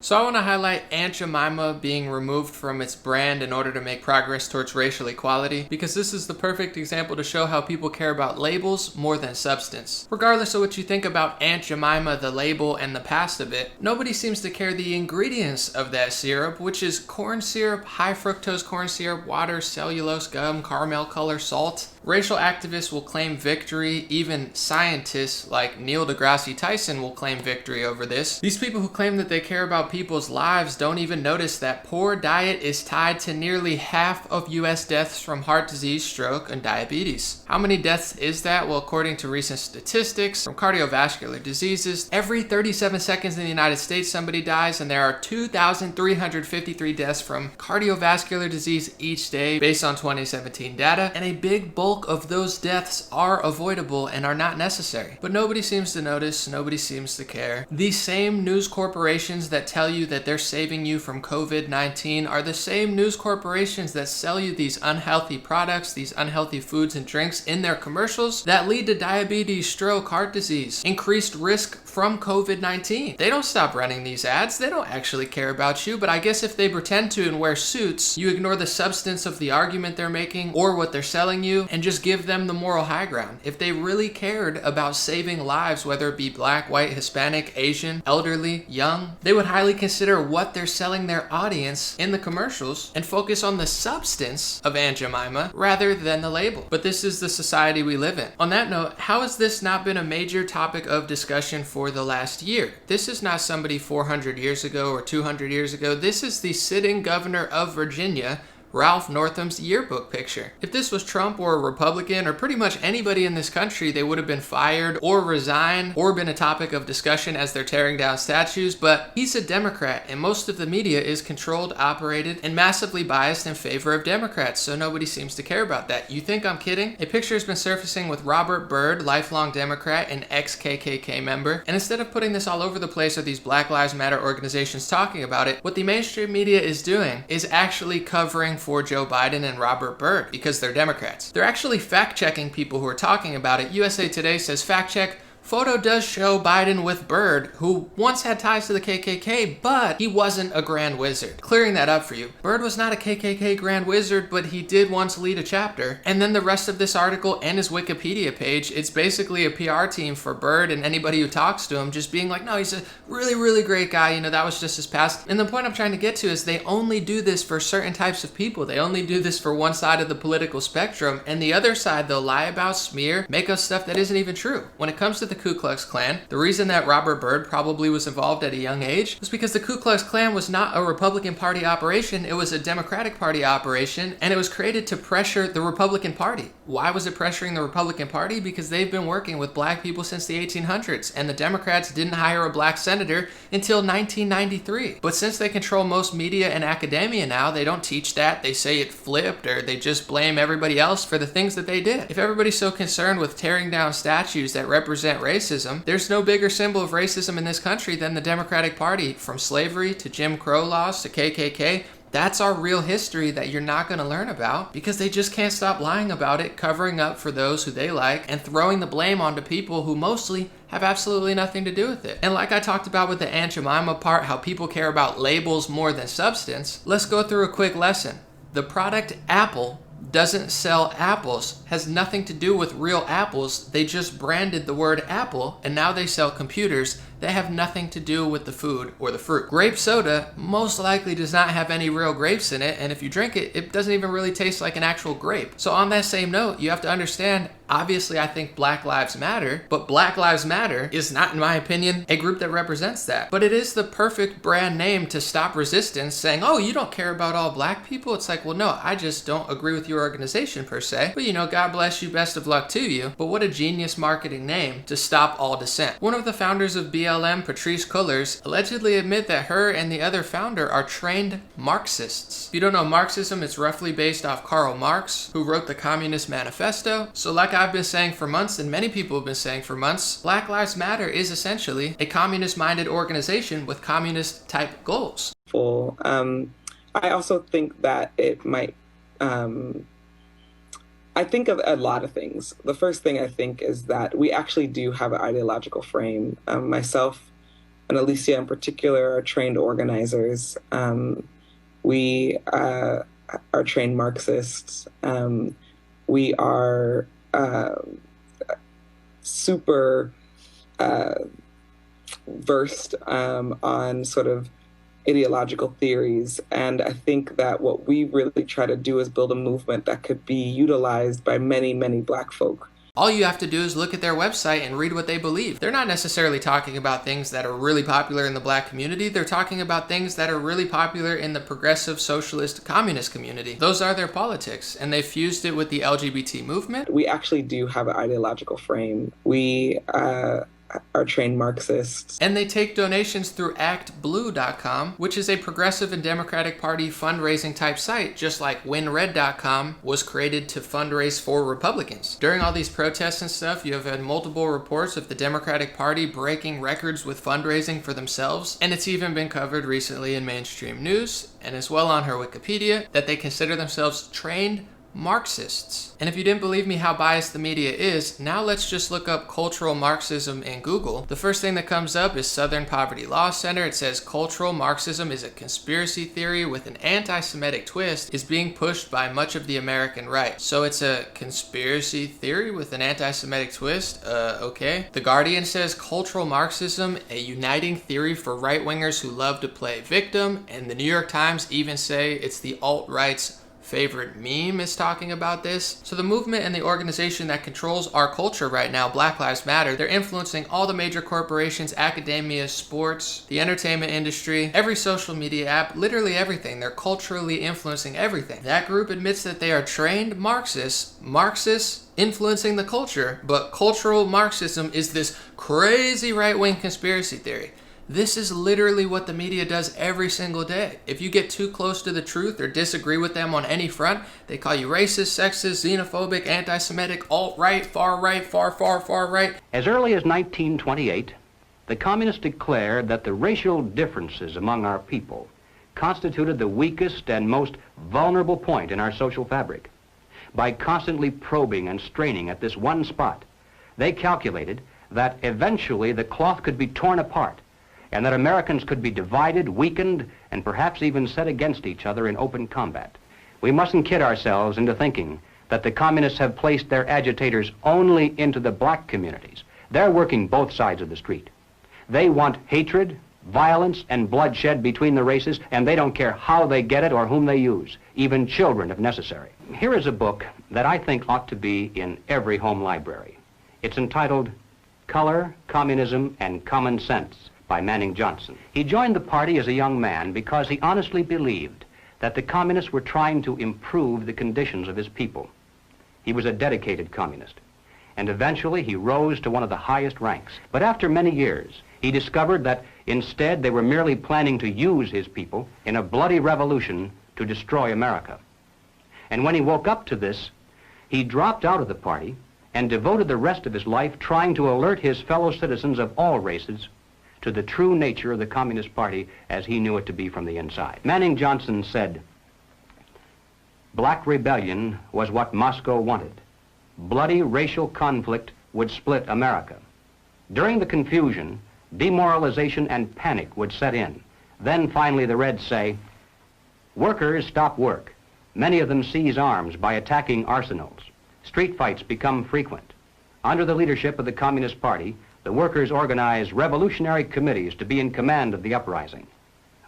So I want to highlight Aunt Jemima being removed from its brand in order to make progress towards racial equality, because this is the perfect example to show how people care about labels more than substance. Regardless of what you think about Aunt Jemima, the label, and the past of it, nobody seems to care the ingredients of that syrup, which is corn syrup, high fructose corn syrup, water, cellulose, gum, caramel color, salt. Racial activists will claim victory. Even scientists like Neil deGrasse Tyson will claim victory over this. These people who claim that they care about people's lives don't even notice that poor diet is tied to nearly half of US deaths from heart disease, stroke, and diabetes. How many deaths is that? Well, according to recent statistics from cardiovascular diseases, every 37 seconds in the United States somebody dies, and there are 2,353 deaths from cardiovascular disease each day based on 2017 data, and a big bulk of those deaths are avoidable and are not necessary. But nobody seems to notice, nobody seems to care. These same news corporations that tell you that they're saving you from COVID-19 are the same news corporations that sell you these unhealthy products, these unhealthy foods and drinks in their commercials that lead to diabetes, stroke, heart disease, increased risk from COVID-19. They don't stop running these ads. They don't actually care about you, but I guess if they pretend to and wear suits, you ignore the substance of the argument they're making or what they're selling you and just give them the moral high ground. If they really cared about saving lives, whether it be black, white, Hispanic, Asian, elderly, young, they would highly consider what they're selling their audience in the commercials and focus on the substance of Aunt Jemima rather than the label. But this is the society we live in. On that note, how has this not been a major topic of discussion for the last year? This is not somebody 400 years ago or 200 years ago. This is the sitting governor of Virginia, Ralph Northam's yearbook picture. If this was Trump or a Republican or pretty much anybody in this country, they would have been fired or resigned or been a topic of discussion as they're tearing down statues, but he's a Democrat and most of the media is controlled, operated, and massively biased in favor of Democrats, so nobody seems to care about that. You think I'm kidding? A picture has been surfacing with Robert Byrd, lifelong Democrat and ex-KKK member, and instead of putting this all over the place or these Black Lives Matter organizations talking about it, what the mainstream media is doing is actually covering for Joe Biden and Robert Byrd because they're Democrats. They're actually fact-checking people who are talking about it. USA Today says, fact check, photo does show Biden with Byrd, who once had ties to the KKK, but he wasn't a Grand Wizard. Clearing that up for you. Byrd was not a KKK Grand Wizard, but he did once lead a chapter. And then the rest of this article and his Wikipedia page, it's basically a PR team for Byrd and anybody who talks to him just being like, no, he's a really, really great guy. You know, that was just his past. And the point I'm trying to get to is they only do this for certain types of people. They only do this for one side of the political spectrum, and the other side they'll lie about, smear, make up stuff that isn't even true. When it comes to the Ku Klux Klan, the reason that Robert Byrd probably was involved at a young age was because the Ku Klux Klan was not a Republican Party operation, it was a Democratic Party operation, and it was created to pressure the Republican Party. Why was it pressuring the Republican Party? Because they've been working with black people since the 1800s, and the Democrats didn't hire a black senator until 1993. But since they control most media and academia now, they don't teach that, they say it flipped, or they just blame everybody else for the things that they did. If everybody's so concerned with tearing down statues that represent racism, there's no bigger symbol of racism in this country than the Democratic Party. From slavery to Jim Crow laws to KKK, that's our real history that you're not going to learn about because they just can't stop lying about it, covering up for those who they like, and throwing the blame onto people who mostly have absolutely nothing to do with it. And like I talked about with the Aunt Jemima part, how people care about labels more than substance, let's go through a quick lesson. The product Apple doesn't sell apples, has nothing to do with real apples. They just branded the word Apple, and now they sell computers that have nothing to do with the food or the fruit. Grape soda most likely does not have any real grapes in it, and if you drink it, it doesn't even really taste like an actual grape. So on that same note, you have to understand, obviously I think Black Lives Matter, but Black Lives Matter is not, in my opinion, a group that represents that. But it is the perfect brand name to stop resistance, saying, oh, you don't care about all black people? It's like, well, no, I just don't agree with your organization per se, but you know, God bless you, best of luck to you. But what a genius marketing name to stop all dissent. One of the founders of BLM, Patrisse Cullors, allegedly admit that her and the other founder are trained Marxists. If you don't know Marxism, it's roughly based off Karl Marx, who wrote the Communist Manifesto. So like I've been saying for months, and many people have been saying for months, Black Lives Matter is essentially a communist-minded organization with communist-type goals. I also think that it might I think of a lot of things. The first thing I think is that we actually do have an ideological frame. Myself, and Alicia in particular, are trained organizers. We are trained Marxists. We are super versed on sort of ideological theories. And I think that what we really try to do is build a movement that could be utilized by many, many Black folk. All you have to do is look at their website and read what they believe. They're not necessarily talking about things that are really popular in the Black community. They're talking about things that are really popular in the progressive, socialist, communist community. Those are their politics, and they fused it with the LGBT movement. We actually do have an ideological frame. We are trained Marxists. And they take donations through actblue.com, which is a progressive and Democratic Party fundraising type site, just like winred.com was created to fundraise for Republicans. During all these protests and stuff, you have had multiple reports of the Democratic Party breaking records with fundraising for themselves, and it's even been covered recently in mainstream news, and as well on her Wikipedia, that they consider themselves trained Marxists. And if you didn't believe me how biased the media is, now let's just look up cultural Marxism in Google. The first thing that comes up is Southern Poverty Law Center. It says cultural Marxism is a conspiracy theory with an anti-Semitic twist, is being pushed by much of the American right. So it's a conspiracy theory with an anti-Semitic twist? Okay. The Guardian says cultural Marxism, a uniting theory for right-wingers who love to play victim, and the New York Times even say it's the alt-right's favorite meme is talking about this. So the movement and the organization that controls our culture right now, Black Lives Matter, they're influencing all the major corporations, academia, sports, the entertainment industry, every social media app, literally everything. They're culturally influencing everything. That group admits that they are trained Marxists influencing the culture, but cultural Marxism is this crazy right-wing conspiracy theory. This is literally what the media does every single day. If you get too close to the truth or disagree with them on any front, they call you racist, sexist, xenophobic, anti-Semitic, alt-right, far right, far right. As early as 1928, the communists declared that the racial differences among our people constituted the weakest and most vulnerable point in our social fabric. By constantly probing and straining at this one spot, they calculated that eventually the cloth could be torn apart and that Americans could be divided, weakened, and perhaps even set against each other in open combat. We mustn't kid ourselves into thinking that the communists have placed their agitators only into the black communities. They're working both sides of the street. They want hatred, violence, and bloodshed between the races, and they don't care how they get it or whom they use, even children if necessary. Here is a book that I think ought to be in every home library. It's entitled Color, Communism, and Common Sense by Manning Johnson. He joined the party as a young man because he honestly believed that the communists were trying to improve the conditions of his people. He was a dedicated communist, and eventually he rose to one of the highest ranks. But after many years, he discovered that instead they were merely planning to use his people in a bloody revolution to destroy America. And when he woke up to this, he dropped out of the party and devoted the rest of his life trying to alert his fellow citizens of all races to the true nature of the Communist Party as he knew it to be from the inside. Manning Johnson said, "Black rebellion was what Moscow wanted. Bloody racial conflict would split America. During the confusion, demoralization and panic would set in. Then finally the Reds say, workers stop work. Many of them seize arms by attacking arsenals. Street fights become frequent. Under the leadership of the Communist Party, the workers organize revolutionary committees to be in command of the uprising.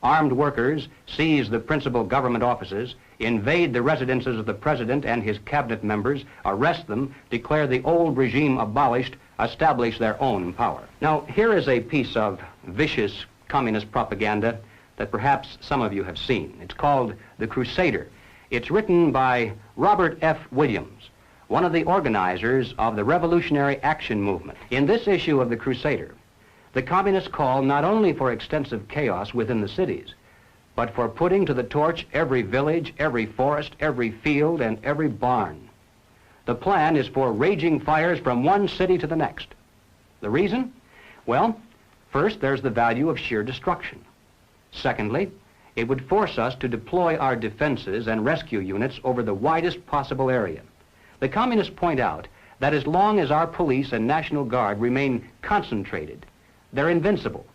Armed workers seize the principal government offices, invade the residences of the president and his cabinet members, arrest them, declare the old regime abolished, establish their own power." Now, here is a piece of vicious communist propaganda that perhaps some of you have seen. It's called The Crusader. It's written by Robert F. Williams, one of the organizers of the Revolutionary Action Movement. In this issue of The Crusader, the communists call not only for extensive chaos within the cities, but for putting to the torch every village, every forest, every field, and every barn. The plan is for raging fires from one city to the next. The reason? Well, first, there's the value of sheer destruction. Secondly, it would force us to deploy our defenses and rescue units over the widest possible area. The communists point out that as long as our police and National Guard remain concentrated, they're invincible.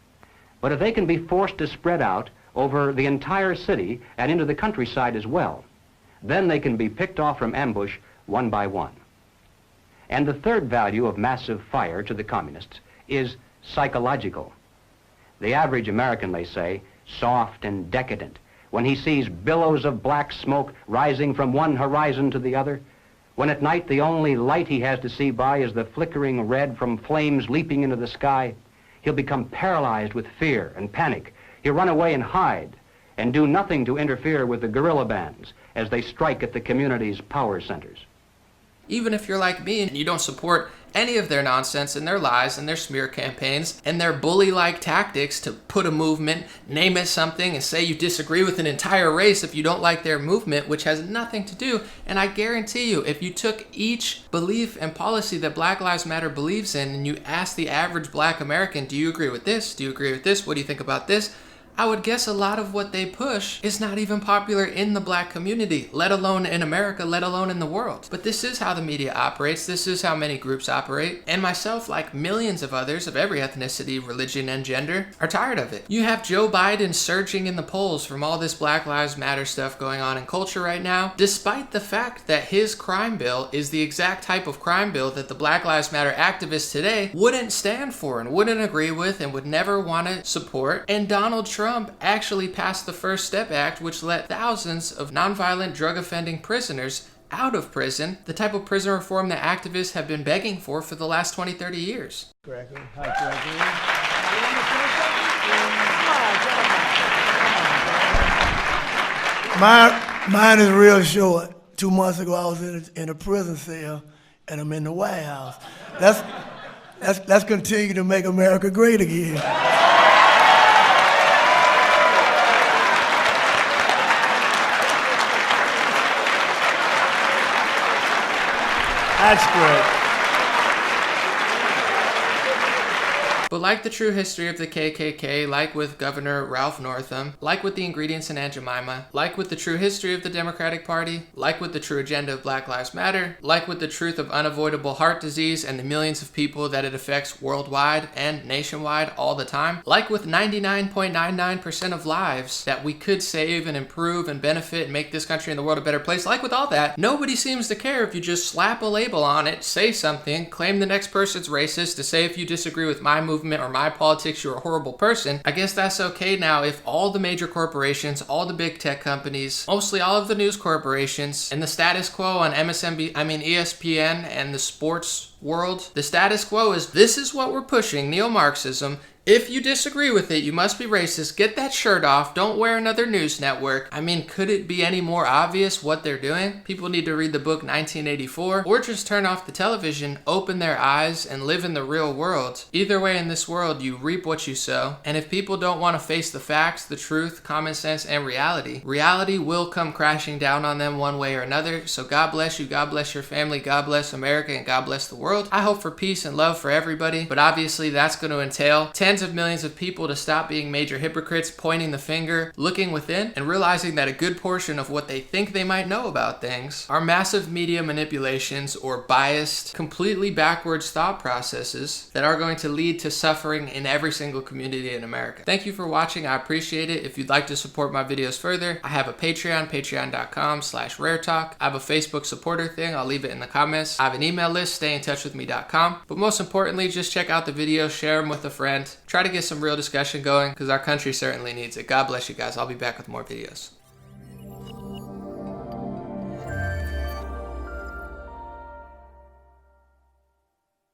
But if they can be forced to spread out over the entire city and into the countryside as well, then they can be picked off from ambush one by one. And the third value of massive fire to the communists is psychological. The average American, they say, soft and decadent, when he sees billows of black smoke rising from one horizon to the other, when at night the only light he has to see by is the flickering red from flames leaping into the sky, he'll become paralyzed with fear and panic. He'll run away and hide and do nothing to interfere with the guerrilla bands as they strike at the community's power centers. Even if you're like me and you don't support any of their nonsense and their lies and their smear campaigns and their bully-like tactics to put a movement, name it something, and say you disagree with an entire race if you don't like their movement, which has nothing to do. And I guarantee you, if you took each belief and policy that Black Lives Matter believes in and you asked the average Black American, do you agree with this? Do you agree with this? What do you think about this? I would guess a lot of what they push is not even popular in the Black community, let alone in America, let alone in the world. But this is how the media operates. This is how many groups operate. And myself, like millions of others of every ethnicity, religion, and gender, are tired of it. You have Joe Biden surging in the polls from all this Black Lives Matter stuff going on in culture right now, despite the fact that his crime bill is the exact type of crime bill that the Black Lives Matter activists today wouldn't stand for and wouldn't agree with and would never want to support. And Donald Trump actually passed the First Step Act, which let thousands of nonviolent drug-offending prisoners out of prison, the type of prison reform that activists have been begging for the last 20, 30 years. Gregory. Hi, Gregory. Mine is real short. 2 months ago, I was in a prison cell, and I'm in the White House. Let's continue to make America great again. That's great. But like the true history of the KKK, like with Governor Ralph Northam, like with the ingredients in Aunt Jemima, like with the true history of the Democratic Party, like with the true agenda of Black Lives Matter, like with the truth of unavoidable heart disease and the millions of people that it affects worldwide and nationwide all the time, like with 99.99% of lives that we could save and improve and benefit and make this country and the world a better place, like with all that, nobody seems to care if you just slap a label on it, say something, claim the next person's racist, to say if you disagree with my movement or my politics, you're a horrible person. I guess that's okay now if all the major corporations, all the big tech companies, mostly all of the news corporations, and the status quo on ESPN and the sports world, the status quo is this is what we're pushing, neo-Marxism. If you disagree with it, you must be racist. Get that shirt off. Don't wear another news network. I mean, could it be any more obvious what they're doing? People need to read the book 1984 or just turn off the television, open their eyes, and live in the real world. Either way, in this world, you reap what you sow. And if people don't want to face the facts, the truth, common sense, and reality will come crashing down on them one way or another. So God bless you, God bless your family, God bless America, and God bless the world. I hope for peace and love for everybody, but obviously that's going to entail tens of millions of people to stop being major hypocrites, pointing the finger, looking within, and realizing that a good portion of what they think they might know about things are massive media manipulations or biased, completely backwards thought processes that are going to lead to suffering in every single community in America. Thank you for watching. I appreciate it. If you'd like to support my videos further, I have a Patreon, patreon.com/raretalk. I have a Facebook supporter thing. I'll leave it in the comments. I have an email list, stayintouchwithme.com. But most importantly, just check out the videos, share them with a friend. Try to get some real discussion going because our country certainly needs it. God bless you guys. I'll be back with more videos.